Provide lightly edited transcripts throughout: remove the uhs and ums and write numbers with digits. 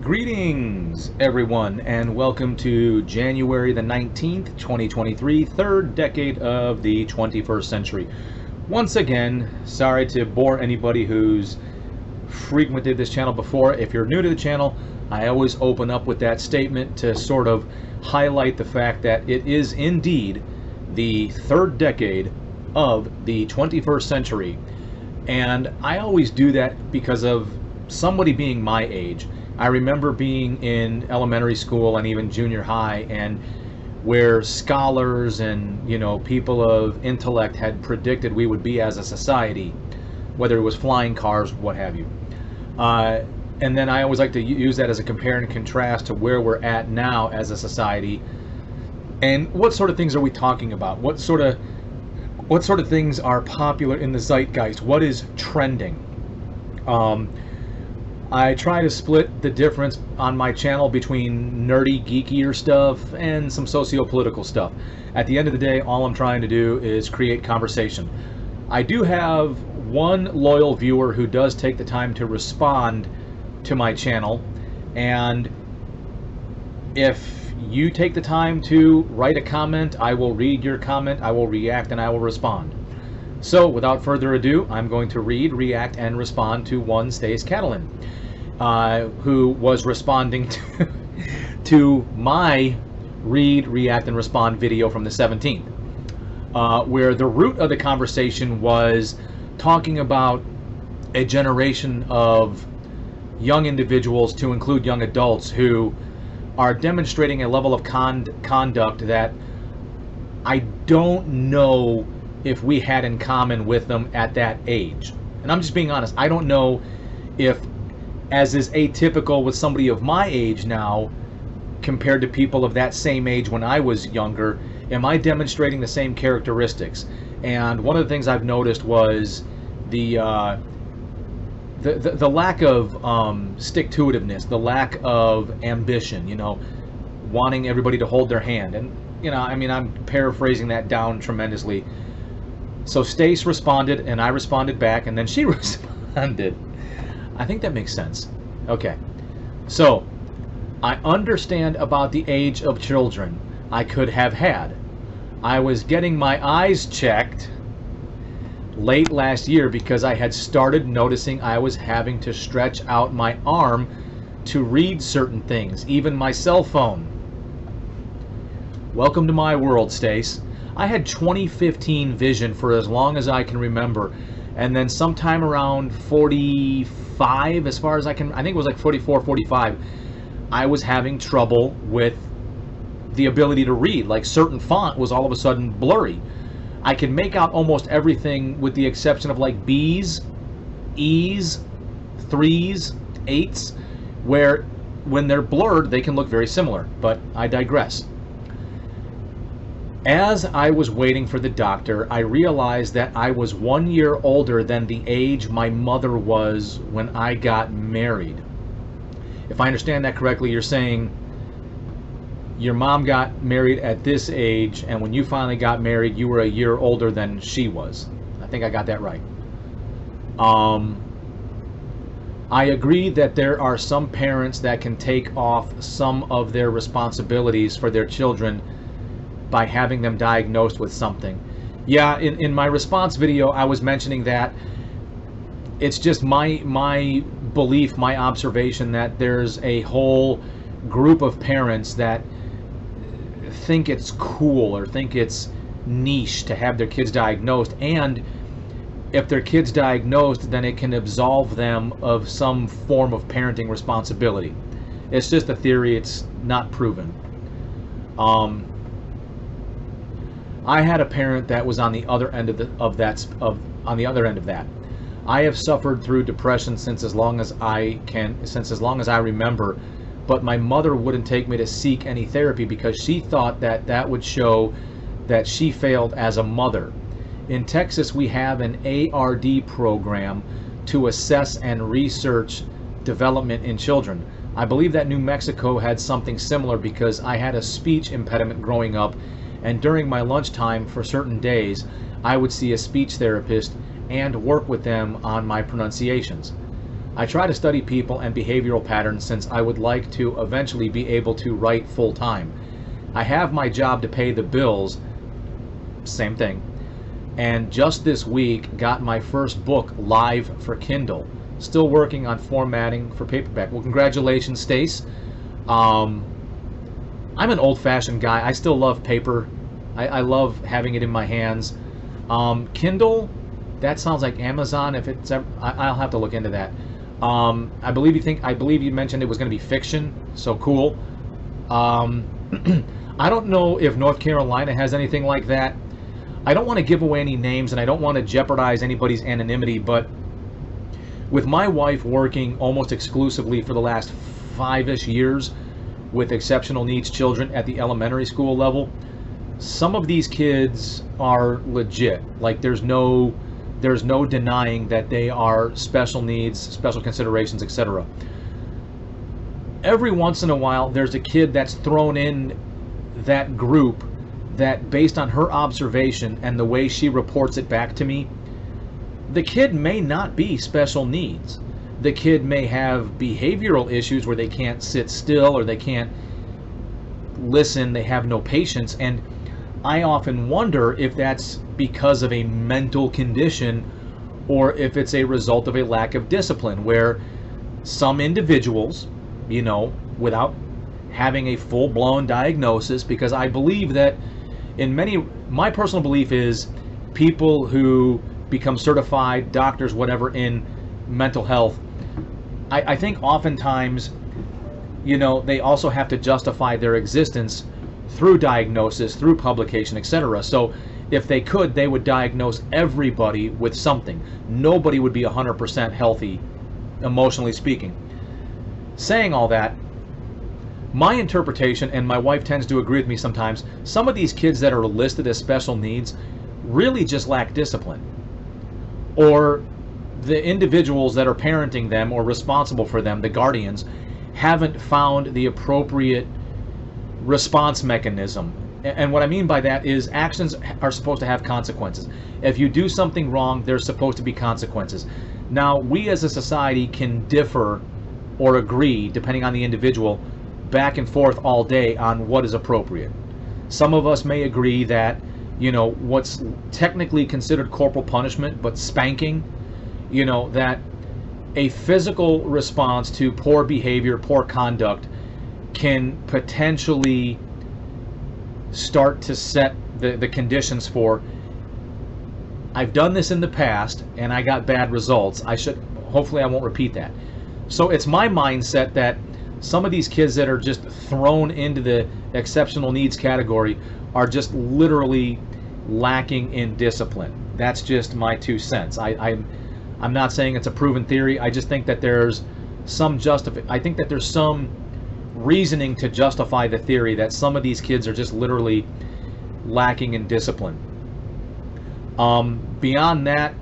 Greetings, everyone, and welcome to January the 19th, 2023, third decade of the 21st century. Once again, sorry to bore anybody who's frequented this channel before. If you're new to the channel, I always open up with that statement to sort of highlight the fact that it is indeed the third decade of the 21st century. And I always do that because of somebody being my age. I remember being in elementary school and even junior high, and where scholars and people of intellect had predicted we would be as a society, whether it was flying cars, what have you. And then I always like to use that as a compare and contrast to where we're at now as a society, and what sort of things are we talking about? What sort of things are popular in the zeitgeist? What is trending? I try to split the difference on my channel between nerdy, geekier stuff and some socio-political stuff. At the end of the day, all I'm trying to do is create conversation. I do have one loyal viewer who does take the time to respond to my channel, and if you take the time to write a comment, I will read your comment, I will react, and I will respond. So, without further ado, I'm going to read, react, and respond to one Stace Catalan, who was responding to my read, react, and respond video from the 17th, where the root of the conversation was talking about a generation of young individuals, to include young adults, who are demonstrating a level of conduct that I don't know if we had in common with them at that age. And I'm just being honest, I don't know if, as is atypical with somebody of my age now compared to people of that same age when I was younger, am I demonstrating the same characteristics? And one of the things I've noticed was the lack of stick-to-itiveness, the lack of ambition, wanting everybody to hold their hand. And I mean, I'm paraphrasing that down tremendously. So Stace responded, and I responded back, and then she responded. I think that makes sense. Okay. So, I understand about the age of children I could have had. I was getting my eyes checked late last year because I had started noticing I was having to stretch out my arm to read certain things, even my cell phone. Welcome to my world, Stace. I had 2015 vision for as long as I can remember, and then sometime around 45, as far as I think it was like 44, 45, I was having trouble with the ability to read. Like, certain font was all of a sudden blurry. I could make out almost everything with the exception of like B's, E's, 3's, 8's, where when they're blurred they can look very similar, but I digress. As I was waiting for the doctor, I realized that I was 1 year older than the age my mother was when I got married. If I understand that correctly, you're saying your mom got married at this age, and when you finally got married, you were a year older than she was. I think I got that right. I agree that there are some parents that can take off some of their responsibilities for their children by having them diagnosed with something. Yeah, in my response video, I was mentioning that it's just my belief, my observation, that there's a whole group of parents that think it's cool or think it's niche to have their kids diagnosed, and if their kids diagnosed, then it can absolve them of some form of parenting responsibility. It's just a theory, it's not proven. I had a parent that was on the other end of that. I have suffered through depression since as long as I remember, but my mother wouldn't take me to seek any therapy because she thought that that would show that she failed as a mother. In Texas, we have an ARD program to assess and research development in children. I believe that New Mexico had something similar because I had a speech impediment growing up, and during my lunchtime for certain days, I would see a speech therapist and work with them on my pronunciations. I try to study people and behavioral patterns since I would like to eventually be able to write full time. I have my job to pay the bills, same thing, and just this week got my first book live for Kindle. Still working on formatting for paperback. Well, congratulations, Stace. I'm an old-fashioned guy. I still love paper. I love having it in my hands. Kindle, that sounds like Amazon. If it's, I'll have to look into that. I believe you mentioned it was going to be fiction. So cool. I don't know if North Carolina has anything like that. I don't want to give away any names, and I don't want to jeopardize anybody's anonymity, but with my wife working almost exclusively for the last 5-ish years with exceptional needs children at the elementary school level, some of these kids are legit. Like there's no denying that they are special needs, special considerations, etc. Every once in a while there's a kid that's thrown in that group that, based on her observation and the way she reports it back to me, the kid may not be special needs. The kid may have behavioral issues where they can't sit still or they can't listen, they have no patience, and I often wonder if that's because of a mental condition or if it's a result of a lack of discipline, where some individuals, without having a full-blown diagnosis, because I believe that my personal belief is people who become certified doctors, whatever, in mental health, I think oftentimes, they also have to justify their existence through diagnosis, through publication, etc. So if they could, they would diagnose everybody with something. Nobody would be 100% healthy, emotionally speaking. Saying all that, my interpretation, and my wife tends to agree with me sometimes, some of these kids that are listed as special needs really just lack discipline. Or the individuals that are parenting them or responsible for them, the guardians, haven't found the appropriate response mechanism. And what I mean by that is actions are supposed to have consequences. If you do something wrong, there's supposed to be consequences. Now, we as a society can differ or agree, depending on the individual, back and forth all day on what is appropriate. Some of us may agree that, what's technically considered corporal punishment, but spanking, that a physical response to poor behavior, poor conduct, can potentially start to set the conditions for, I've done this in the past and I got bad results. Hopefully I won't repeat that. So it's my mindset that some of these kids that are just thrown into the exceptional needs category are just literally lacking in discipline. That's just my 2 cents. I'm not saying it's a proven theory. I just think that there's some reasoning to justify the theory that some of these kids are just literally lacking in discipline. Beyond that,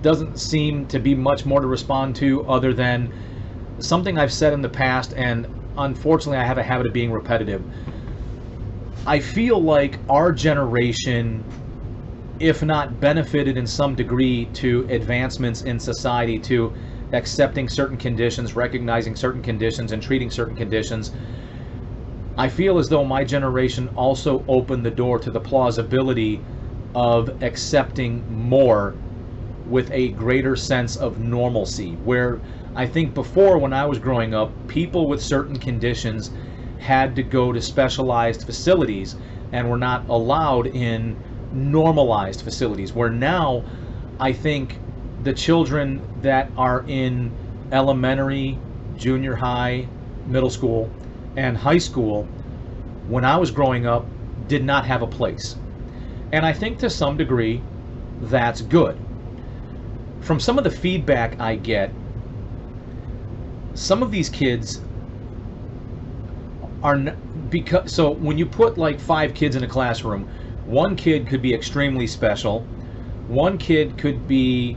doesn't seem to be much more to respond to other than something I've said in the past, and unfortunately I have a habit of being repetitive. I feel like our generation, if not benefited in some degree to advancements in society, to accepting certain conditions, recognizing certain conditions, and treating certain conditions, I feel as though my generation also opened the door to the plausibility of accepting more with a greater sense of normalcy, where I think before, when I was growing up, people with certain conditions had to go to specialized facilities and were not allowed in normalized facilities, where now I think the children that are in elementary, junior high, middle school, and high school, when I was growing up, did not have a place. And I think to some degree that's good. From some of the feedback I get, some of these kids are so when you put like 5 kids in a classroom, one kid could be extremely special, one kid could be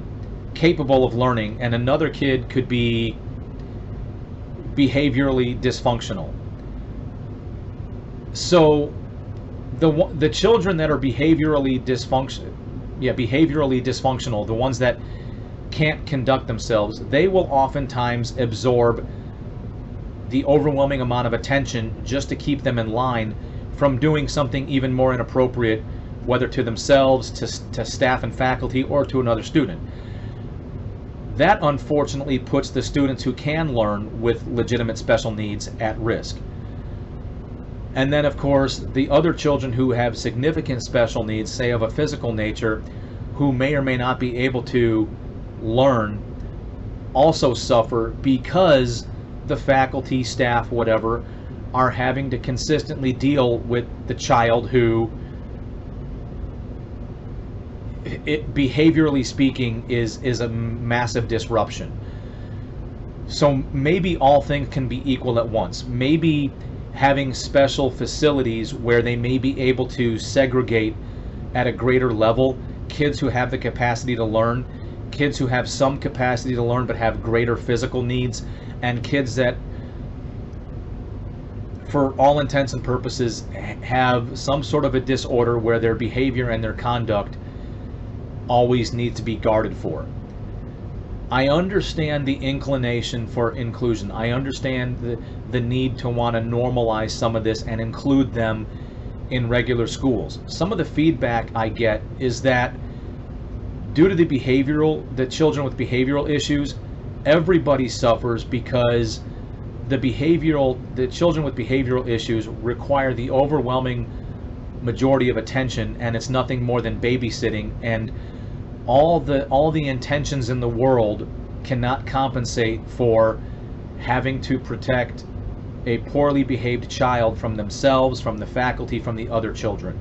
capable of learning, and another kid could be behaviorally dysfunctional. So the children that are behaviorally dysfunctional, the ones that can't conduct themselves, they will oftentimes absorb the overwhelming amount of attention just to keep them in line from doing something even more inappropriate, whether to themselves, to staff and faculty, or to another student. That unfortunately puts the students who can learn with legitimate special needs at risk. And then, of course, the other children who have significant special needs, say of a physical nature, who may or may not be able to learn, also suffer because the faculty, staff, whatever, are having to consistently deal with the child who, behaviorally speaking, is a massive disruption. So maybe all things can be equal at once. Maybe having special facilities where they may be able to segregate at a greater level kids who have the capacity to learn, kids who have some capacity to learn but have greater physical needs, and kids that, for all intents and purposes, have some sort of a disorder where their behavior and their conduct always need to be guarded for. I understand the inclination for inclusion. I understand the need to want to normalize some of this and include them in regular schools. Some of the feedback I get is that due to the children with behavioral issues, everybody suffers because the children with behavioral issues require the overwhelming majority of attention, and it's nothing more than babysitting, and all the intentions in the world cannot compensate for having to protect a poorly behaved child from themselves, from the faculty, from the other children.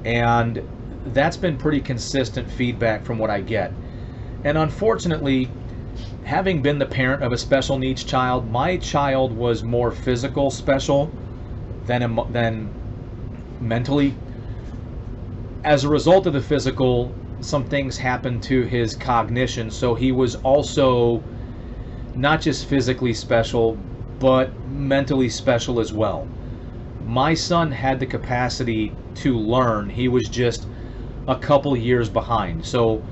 And that's been pretty consistent feedback from what I get. And unfortunately, having been the parent of a special needs child, my child was more physical special than mentally. As a result of the physical, some things happened to his cognition, so he was also not just physically special, but mentally special as well. My son had the capacity to learn. He was just a couple years behind. So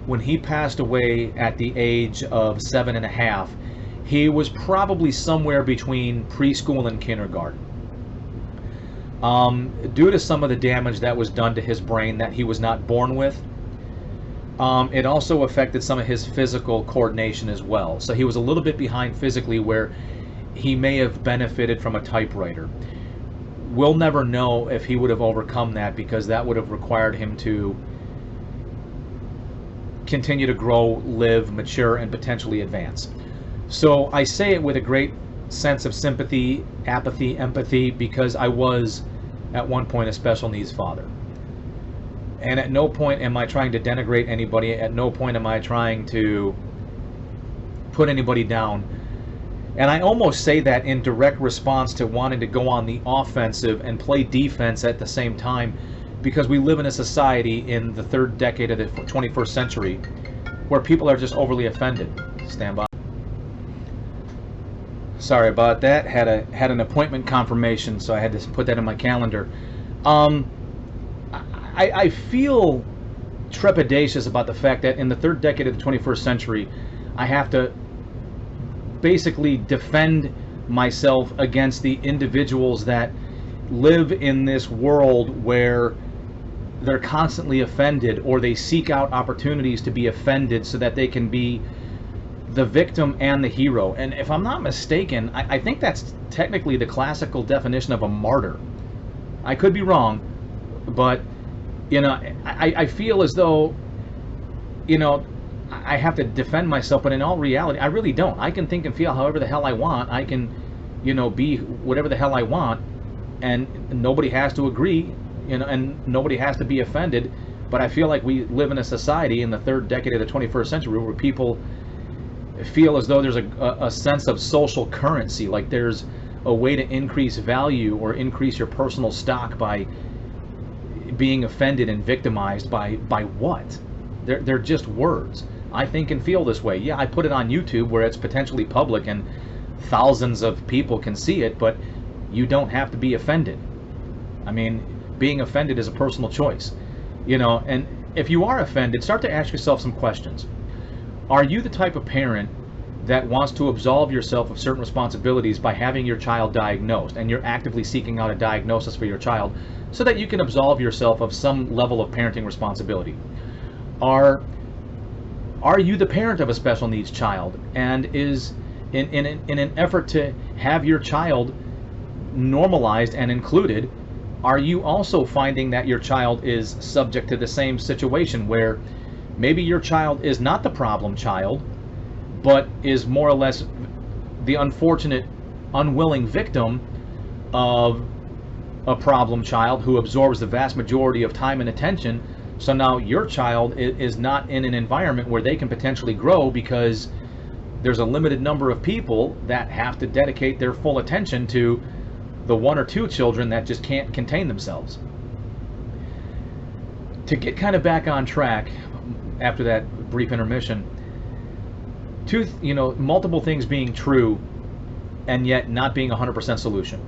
when he passed away at the age of 7.5, he was probably somewhere between preschool and kindergarten. Due to some of the damage that was done to his brain that he was not born with, it also affected some of his physical coordination as well. So he was a little bit behind physically, where he may have benefited from a typewriter. We'll never know if he would have overcome that, because that would have required him to continue to grow, live, mature, and potentially advance. So I say it with a great sense of sympathy, apathy, empathy, because I was at one point a special needs father. And at no point am I trying to denigrate anybody. At no point am I trying to put anybody down. And I almost say that in direct response to wanting to go on the offensive and play defense at the same time, because we live in a society in the third decade of the 21st century where people are just overly offended. Stand by. Sorry about that. Had an appointment confirmation, so I had to put that in my calendar. I feel trepidatious about the fact that in the third decade of the 21st century, I have to basically defend myself against the individuals that live in this world where they're constantly offended, or they seek out opportunities to be offended so that they can be the victim and the hero. And if I'm not mistaken, I think that's technically the classical definition of a martyr. I could be wrong, but you know, I feel as though, you know, I have to defend myself, but in all reality, I really don't. I can think and feel however the hell I want. I can, you know, be whatever the hell I want, and nobody has to agree, you know, and nobody has to be offended. But I feel like we live in a society in the third decade of the 21st century where people feel as though there's a sense of social currency, like there's a way to increase value or increase your personal stock by being offended and victimized by what? They're just words. I think and feel this way. Yeah, I put it on YouTube where it's potentially public and thousands of people can see it, but you don't have to be offended. I mean, being offended is a personal choice, you know. And if you are offended, start to ask yourself some questions. Are you the type of parent that wants to absolve yourself of certain responsibilities by having your child diagnosed, and you're actively seeking out a diagnosis for your child so that you can absolve yourself of some level of parenting responsibility? Are you the parent of a special needs child, and is in an effort to have your child normalized and included, are you also finding that your child is subject to the same situation where maybe your child is not the problem child, but is more or less the unfortunate, unwilling victim of a problem child who absorbs the vast majority of time and attention? So now your child is not in an environment where they can potentially grow because there's a limited number of people that have to dedicate their full attention to the one or two children that just can't contain themselves. To get kind of back on track after that brief intermission, multiple things being true and yet not being 100% solution.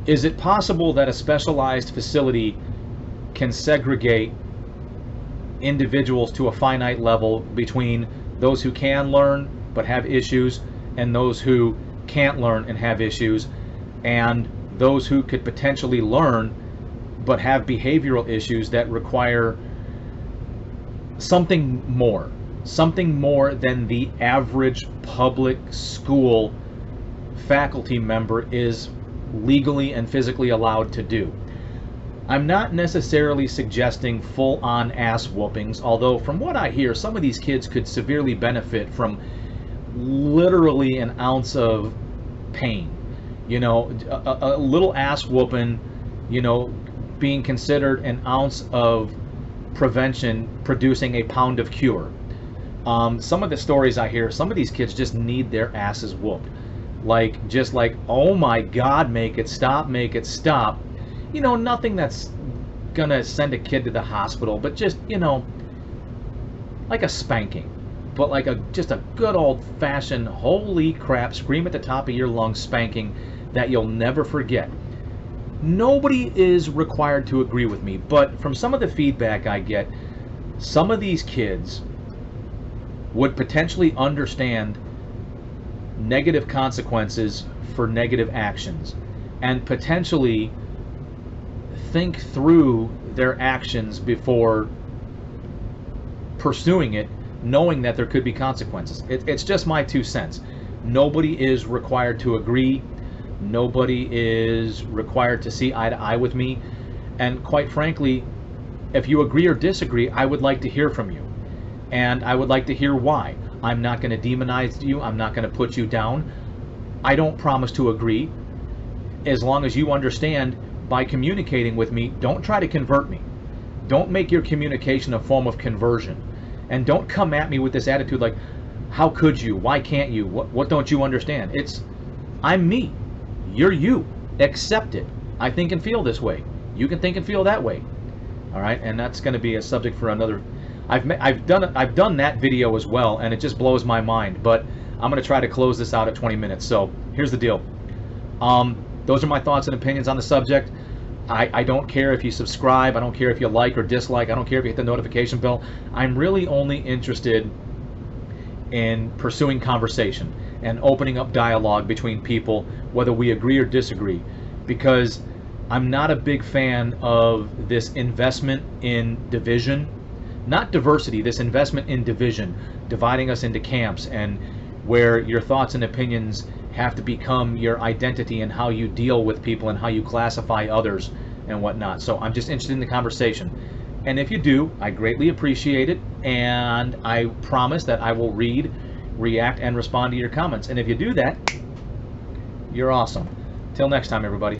Is it possible that a specialized facility can segregate individuals to a finite level between those who can learn but have issues and those who can't learn and have issues, and those who could potentially learn but have behavioral issues that require something more than the average public school faculty member is legally and physically allowed to do? I'm not necessarily suggesting full-on ass whoopings, although from what I hear, some of these kids could severely benefit from literally an ounce of pain. A little ass whooping, being considered an ounce of prevention producing a pound of cure. Some of the stories I hear, some of these kids just need their asses whooped. Like, oh my God, make it stop. Nothing that's gonna send a kid to the hospital, but just, like a spanking. But like just a good old-fashioned, holy crap, scream at the top of your lungs spanking that you'll never forget. Nobody is required to agree with me, but from some of the feedback I get, some of these kids would potentially understand negative consequences for negative actions and potentially think through their actions before pursuing it, knowing that there could be consequences. It's just my 2 cents. Nobody is required to agree. Nobody is required to see eye to eye with me. And quite frankly, if you agree or disagree, I would like to hear from you. And I would like to hear why. I'm not going to demonize you. I'm not going to put you down. I don't promise to agree. As long as you understand, by communicating with me, don't try to convert me. Don't make your communication a form of conversion. And don't come at me with this attitude like, how could you? Why can't you? What don't you understand? I'm me. You're you. Accept it. I think and feel this way. You can think and feel that way. All right, and that's going to be a subject for another. I've done that video as well, and it just blows my mind. But I'm going to try to close this out at 20 minutes. So here's the deal. Those are my thoughts and opinions on the subject. I don't care if you subscribe. I don't care if you like or dislike. I don't care if you hit the notification bell. I'm really only interested in pursuing conversation and opening up dialogue between people, whether we agree or disagree, because I'm not a big fan of this investment in division, not diversity, this investment in division, dividing us into camps, and where your thoughts and opinions have to become your identity and how you deal with people and how you classify others and whatnot. So I'm just interested in the conversation. And if you do, I greatly appreciate it. And I promise that I will read, react, and respond to your comments. And if you do that, you're awesome. Till next time, everybody.